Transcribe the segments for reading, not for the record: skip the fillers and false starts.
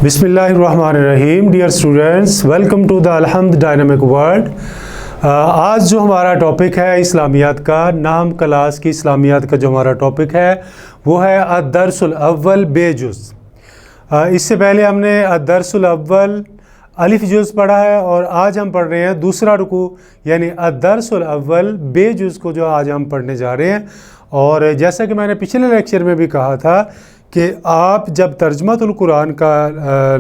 بسم اللہ الرحمن الرحیم. Dear students, welcome to the الحمد ڈائنامک ورلڈ. آج جو ہمارا ٹاپک ہے اسلامیات کا، نام کلاس کی اسلامیات کا جو ہمارا ٹاپک ہے وہ ہے الدرس الاول بے جز. اس سے پہلے ہم نے الدرس الاول الف جز پڑھا ہے اور آج ہم پڑھ رہے ہیں دوسرا رکوع یعنی الدرس الاول بے جز کو جو آج ہم پڑھنے جا رہے ہیں. اور جیسا کہ میں نے پچھلے لیکچر میں بھی کہا تھا کہ آپ جب ترجمۃ القرآن کا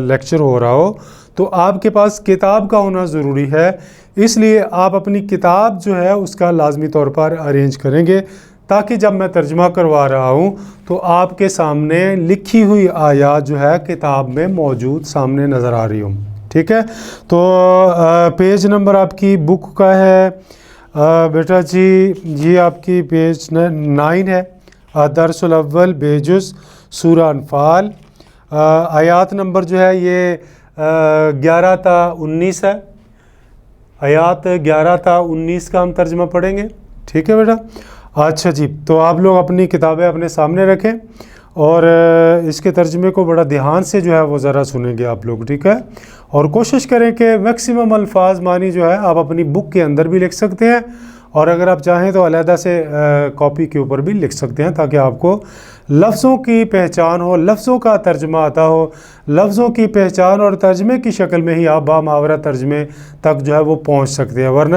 لیکچر ہو رہا ہو تو آپ کے پاس کتاب کا ہونا ضروری ہے. اس لیے آپ اپنی کتاب جو ہے اس کا لازمی طور پر ارینج کریں گے تاکہ جب میں ترجمہ کروا رہا ہوں تو آپ کے سامنے لکھی ہوئی آیات جو ہے کتاب میں موجود سامنے نظر آ رہی ہوں. ٹھیک ہے، تو پیج نمبر آپ کی بک کا ہے بیٹا جی آپ کی پیج 9 ہے. الدرس الاول بے جز سورہ انفال. آیات نمبر جو ہے یہ 11 تا 19 ہے. آیات 11 تا 19 کا ہم ترجمہ پڑھیں گے. ٹھیک ہے بیٹا، اچھا جی. تو آپ لوگ اپنی کتابیں اپنے سامنے رکھیں اور اس کے ترجمے کو بڑا دھیان سے جو ہے وہ ذرا سنیں گے آپ لوگ. ٹھیک ہے، اور کوشش کریں کہ میکسیمم الفاظ معنی جو ہے آپ اپنی بک کے اندر بھی لکھ سکتے ہیں اور اگر آپ چاہیں تو علیحدہ سے کاپی کے اوپر بھی لکھ سکتے ہیں تاکہ آپ کو لفظوں کی پہچان ہو، لفظوں کا ترجمہ آتا ہو. لفظوں کی پہچان اور ترجمے کی شکل میں ہی آپ بامحاورہ ترجمے تک جو ہے وہ پہنچ سکتے ہیں. ورنہ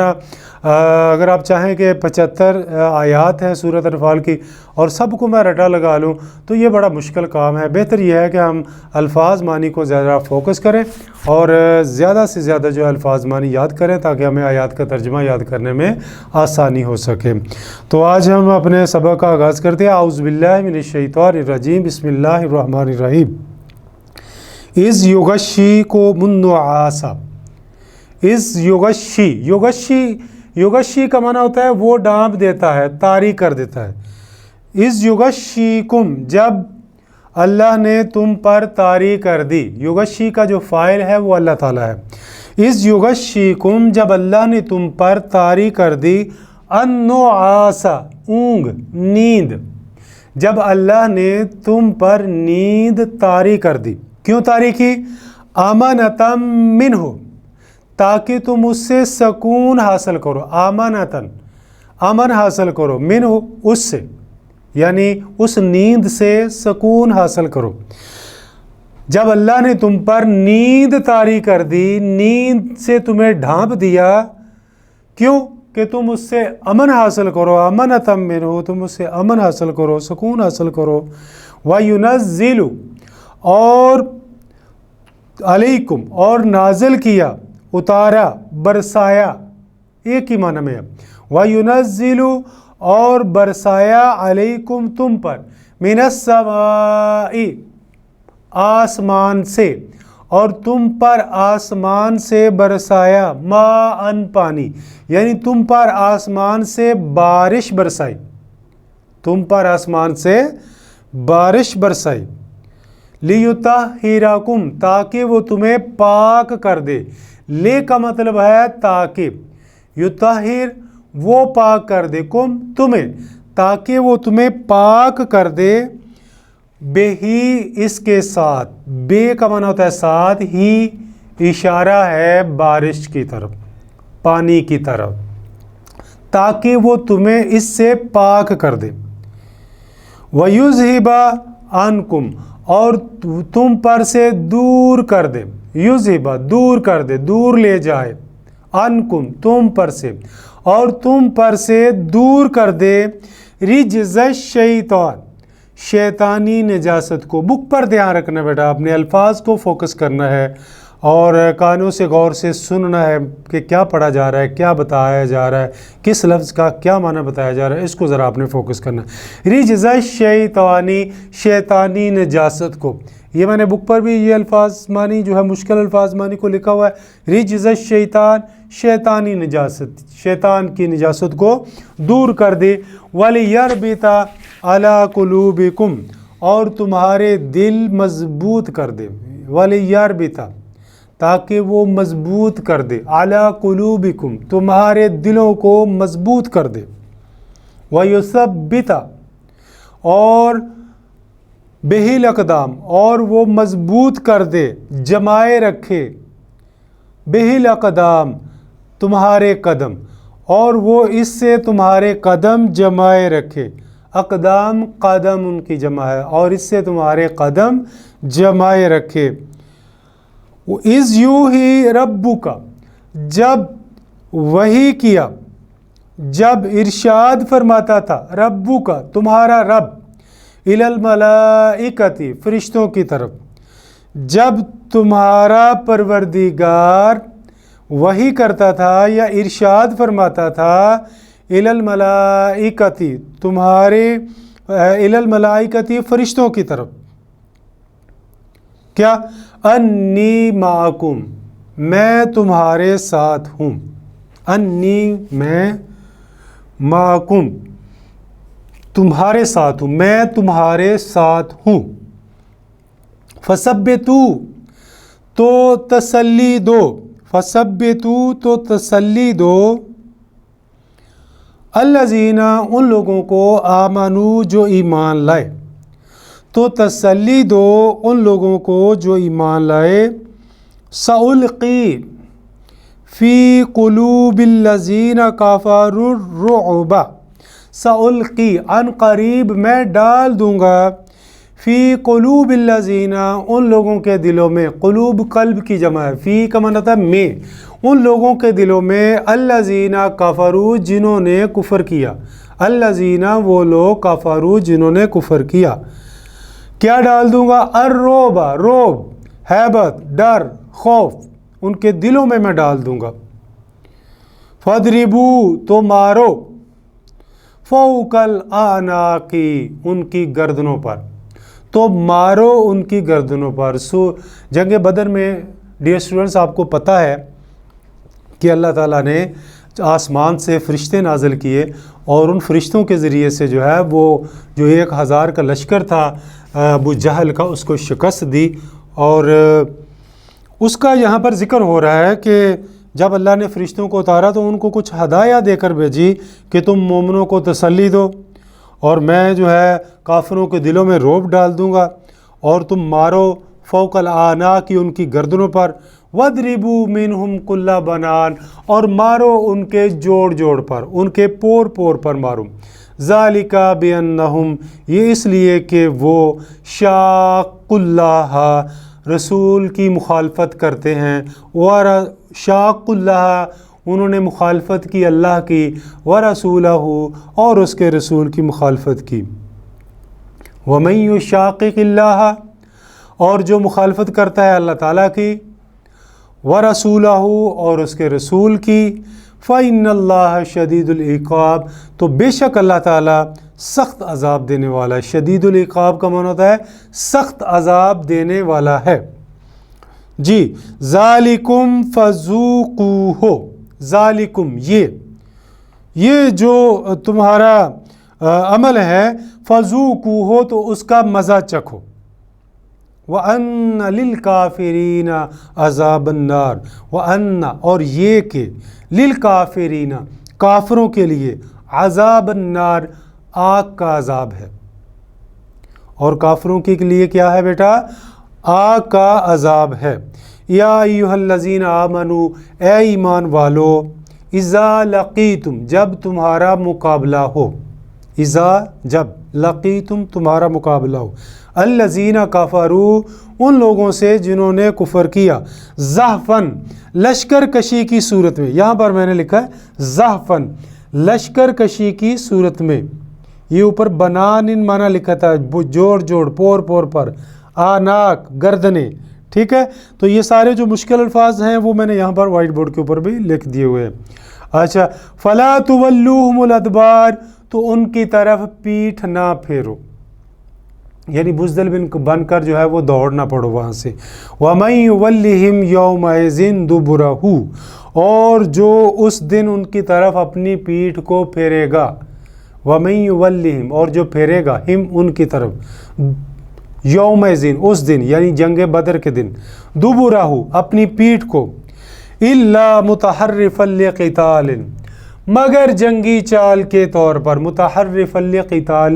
اگر آپ چاہیں کہ 75 آیات ہیں سورۃ انفال کی اور سب کو میں رٹا لگا لوں تو یہ بڑا مشکل کام ہے. بہتر یہ ہے کہ ہم الفاظ معنی کو زیادہ فوکس کریں اور زیادہ سے زیادہ جو الفاظ معنی یاد کریں تاکہ ہمیں آیات کا ترجمہ یاد کرنے میں آسانی ہو سکے. تو آج ہم اپنے سبق کا آغاز کرتے ہیں. اعوذ باللہ من الشیطان الرجیم، بسم اللہ الرحمن الرحیم. از یغشیکم النعاسا. از یغشی کا معنی ہوتا ہے وہ ڈانپ دیتا ہے، طاری کر دیتا ہے. از یغشیکم، جب اللہ نے تم پر طاری کر دی. یغشی کا جو فاعل ہے وہ اللہ تعالیٰ ہے. از یغشیکم، جب اللہ نے تم پر طاری کر دی. النعاسا، اونگ، نیند. جب اللہ نے تم پر نیند طاری کر دی. کیوں طاری کی؟ امنتم منہ، تاکہ تم اس سے سکون حاصل کرو. امنتن، امن حاصل کرو. منہ، اس سے، یعنی اس نیند سے سکون حاصل کرو. جب اللہ نے تم پر نیند طاری کر دی، نیند سے تمہیں ڈھانپ دیا. کیوں؟ کہ تم اس سے امن حاصل کرو. امنتم منہ، تم اس سے امن حاصل کرو، سکون حاصل کرو. وَيُنَزِّلُ، اور علیکم، اور نازل کیا، اتارا، برسایا، ایک ہی معنی میں ہے. وَيُنَزِّلُ، اور برسایا، علیکم، تم پر، من السماء، آسمان سے، اور تم پر آسمان سے برسایا، ماء، پانی، یعنی تم پر آسمان سے بارش برسائی. تم پر آسمان سے بارش برسائی. لیطہرکم، تاکہ وہ تمہیں پاک کر دے. لے کا مطلب ہے تاکہ، یطہر، وہ پاک کر دے، کم، تمہیں، تاکہ وہ تمہیں پاک کر دے. بے ہی، اس کے ساتھ. بے کا معنی ہوتا ہے ساتھ، ہی اشارہ ہے بارش کی طرف، پانی کی طرف، تاکہ وہ تمہیں اس سے پاک کر دے. وَيُذْهِبَ عَنْكُمْ، اور تم پر سے دور کر دے. یذہب، دور کر دے، دور لے جائے. عَنْكُمْ، تم پر سے، اور تم پر سے دور کر دے. رجز الشیطان، شیطانی نجاست کو. بک پر دھیان رکھنا بیٹا، اپنے الفاظ کو فوکس کرنا ہے اور کانوں سے غور سے سننا ہے کہ کیا پڑھا جا رہا ہے، کیا بتایا جا رہا ہے، کس لفظ کا کیا معنی بتایا جا رہا ہے. اس کو ذرا آپ نے فوکس کرنا ہے. رجز الشیطانی، شیطانی نجاست کو. یہ میں نے بک پر بھی یہ الفاظ معنی جو ہے مشکل الفاظ معنی کو لکھا ہوا ہے. رجز الشیطان، شیطانی نجاست، شیطان کی نجاست کو دور کر دے. وَلِيَرْبِطَ عَلَىٰ قُلُوبِكُمْ، اور تمہارے دل مضبوط کر دے. وَلِيَرْبِطَ، تاکہ وہ مضبوط کر دے. عَلَىٰ قُلُوبِكُمْ، تمہارے دلوں کو مضبوط کر دے. وَيُثَبِّتَ، اور بہل اقدام اور وہ مضبوط کر دے، جمائے رکھے، بہل اقدام تمہارے قدم، اور وہ اس سے تمہارے قدم جمائے رکھے، اقدام قدم ان کی جمع ہے، اور اس سے تمہارے قدم جمائے رکھے۔ اِذْ یوحی ربک، جب وحی کیا، جب ارشاد فرماتا تھا، ربک تمہارا رب، الی الملائکۃ فرشتوں کی طرف، جب تمہارا پروردگار وحی کرتا تھا یا ارشاد فرماتا تھا، الی الملائکۃ تمہارے، الی الملائکۃ فرشتوں کی طرف، کیا؟ انی معکم میں تمہارے ساتھ ہوں، انی میں، معکم تمہارے ساتھ ہوں، میں تمہارے ساتھ ہوں۔ فثبتوا تو تسلی دو، فثبتوا تو تسلی دو، الذین ان لوگوں کو، آمنوا جو ایمان لائے، تو تسلی دو ان لوگوں کو جو ایمان لائے۔ سألقی فی قلوب الذین کفروا الرعب، سألقی ان قریب میں ڈال دوں گا، فی قلوب الذین ان لوگوں کے دلوں میں، قلوب قلب کی جمع ہے، فی کا معنی ہوتا ہے میں، ان لوگوں کے دلوں میں، الذین کفروا جنہوں نے کفر کیا، الذین وہ لوگ، کفروا جنہوں نے کفر کیا، کیا ڈال دوں گا؟ الرعب رعب، ہیبت، ڈر، خوف ان کے دلوں میں ڈال دوں گا۔ فَاضْرِبُوا تو مارو، فَوْقَ الْأَعْنَاقِ ان کی گردنوں پر، تو مارو ان کی گردنوں پر۔ جنگ بدر میں ڈیئر اسٹوڈنٹس آپ کو پتہ ہے کہ اللہ تعالیٰ نے آسمان سے فرشتے نازل کیے، اور ان فرشتوں کے ذریعے سے جو ہے وہ جو 1000 کا لشکر تھا ابو جہل کا، اس کو شکست دی۔ اور اس کا یہاں پر ذکر ہو رہا ہے کہ جب اللہ نے فرشتوں کو اتارا تو ان کو کچھ ہدایہ دے کر بھیجی کہ تم مومنوں کو تسلی دو، اور میں جو ہے کافروں کے دلوں میں رعب ڈال دوں گا، اور تم مارو فوق الاعناق ان کی گردنوں پر، وَاضْرِبُوا مِنْهُمْ كُلَّ بَنَانٍ اور مارو ان کے جوڑ جوڑ پر، ان کے پور پور پر مارو۔ ذَلِكَ بِأَنَّهُمْ یہ اس لیے کہ وہ شاقوا اللہ رسول کی مخالفت کرتے ہیں، شاقوا اللہ انہوں نے مخالفت کی اللہ کی، وَرَسُولَهُ اور اس کے رسول کی مخالفت کی۔ وَمَن يُشَاقِقِ اللَّهَ اور جو مخالفت کرتا ہے اللہ تعالیٰ کی، وَرَسُولَهُ اور اس کے رسول کی، فَإِنَّ اللَّهَ شَدِيدُ الْعِقَابِ تو بے شک اللہ تعالیٰ سخت عذاب دینے والا ہے۔ شدید العقاب کا معنی ہوتا ہے سخت عذاب دینے والا ہے۔ جی، ذالکم فذوقوہ، ذالکم یہ جو تمہارا عمل ہے، فذوقوہ تو اس کا مزہ چکھو، وَأَنَّ لِلْكَافِرِينَ عَذَابَ النَّارِ وَأَنَّ اور یہ کہ لِلْكَافِرِينَ کافروں کے لیے، عذاب النار آگ کا عذاب ہے۔ اور کافروں کے لیے کیا ہے بیٹا؟ آگ کا عذاب ہے۔ یا ایھا الذین آمنوا اے ایمان والو، اذا لقیتم جب تمہارا مقابلہ ہو، اذا جب، لقیتم تمہارا مقابلہ ہو، الذین کفروا ان لوگوں سے جنہوں نے کفر کیا، زحفاً لشکر کشی کی صورت میں، یہاں پر میں نے لکھا ہے زحفاً لشکر کشی کی صورت میں، یہ اوپر بنان ان معنی لکھا تھا، جوڑ جوڑ، پور پور پر، آناک گردنیں، ٹھیک ہے؟ تو یہ سارے جو مشکل الفاظ ہیں وہ میں نے یہاں پر وائٹ بورڈ کے اوپر بھی لکھ دیے ہوئے ہیں۔ اچھا، فلا تولوہم الادبار تو ان کی طرف پیٹھ نہ پھیرو، یعنی بزدل بن کر جو ہے وہ دوڑنا پڑو وہاں سے۔ وَمَن يُوَلِّهِمْ يَوْمَئِذٍ دُبُرَهُ اور جو اس دن ان کی طرف اپنی پیٹھ کو پھیرے گا، وَمَن يُوَلِّهِمْ اور جو پھیرے گا، ہم ان کی طرف، یومئذٍ اس دن یعنی جنگ بدر کے دن، دُبُرَهُ اپنی پیٹھ کو، إِلَّا مُتَحَرِّفًا لِقِتَالٍ مگر جنگی چال کے طور پر، متحرفا لقتال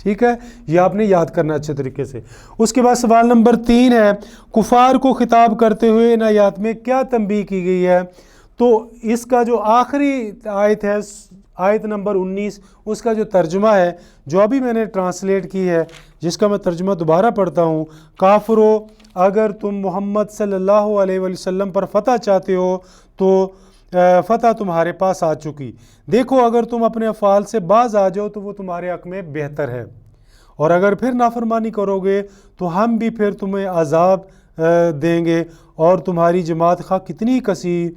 ٹھیک ہے، یہ آپ نے یاد کرنا اچھے طریقے سے۔ اس کے بعد سوال نمبر 3 ہے، کفار کو خطاب کرتے ہوئے ان آیات میں کیا تنبیہ کی گئی ہے؟ تو اس کا جو آخری آیت ہے، آیت نمبر 19، اس کا جو ترجمہ ہے جو ابھی میں نے ٹرانسلیٹ کی ہے، جس کا میں ترجمہ دوبارہ پڑھتا ہوں، کافرو اگر تم محمد صلی اللہ علیہ وسلم پر فتح چاہتے ہو تو فتح تمہارے پاس آ چکی، دیکھو اگر تم اپنے افعال سے باز آ جاؤ تو وہ تمہارے حق میں بہتر ہے، اور اگر پھر نافرمانی کرو گے تو ہم بھی پھر تمہیں عذاب دیں گے، اور تمہاری جماعت خواہ کتنی کثیر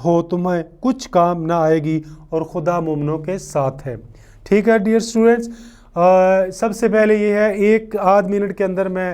ہو تمہیں کچھ کام نہ آئے گی، اور خدا مومنوں کے ساتھ ہے۔ ٹھیک ہے ڈیئر اسٹوڈنٹس، سب سے پہلے یہ ہے، ایک آدھ منٹ کے اندر میں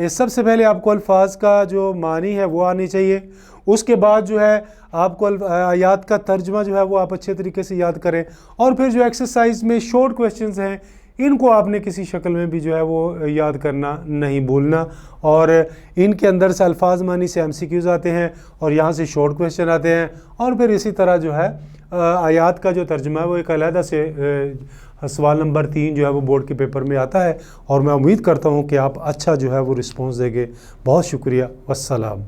سب سے پہلے آپ کو الفاظ کا جو معنی ہے وہ آنی چاہیے، اس کے بعد جو ہے آپ کو آیات کا ترجمہ جو ہے وہ آپ اچھے طریقے سے یاد کریں، اور پھر جو ایکسرسائز میں شارٹ کویسچنز ہیں ان کو آپ نے کسی شکل میں بھی جو ہے وہ یاد کرنا نہیں بھولنا، اور ان کے اندر سے الفاظ معنی سے MCQs آتے ہیں، اور یہاں سے شارٹ کویسچن آتے ہیں، اور پھر اسی طرح جو ہے آیات کا جو ترجمہ ہے وہ ایک علیحدہ سے سوال نمبر 3 جو ہے وہ بورڈ کے پیپر میں آتا ہے، اور میں امید کرتا ہوں کہ آپ اچھا جو ہے وہ رسپانس دیں گے۔ بہت شکریہ، والسلام۔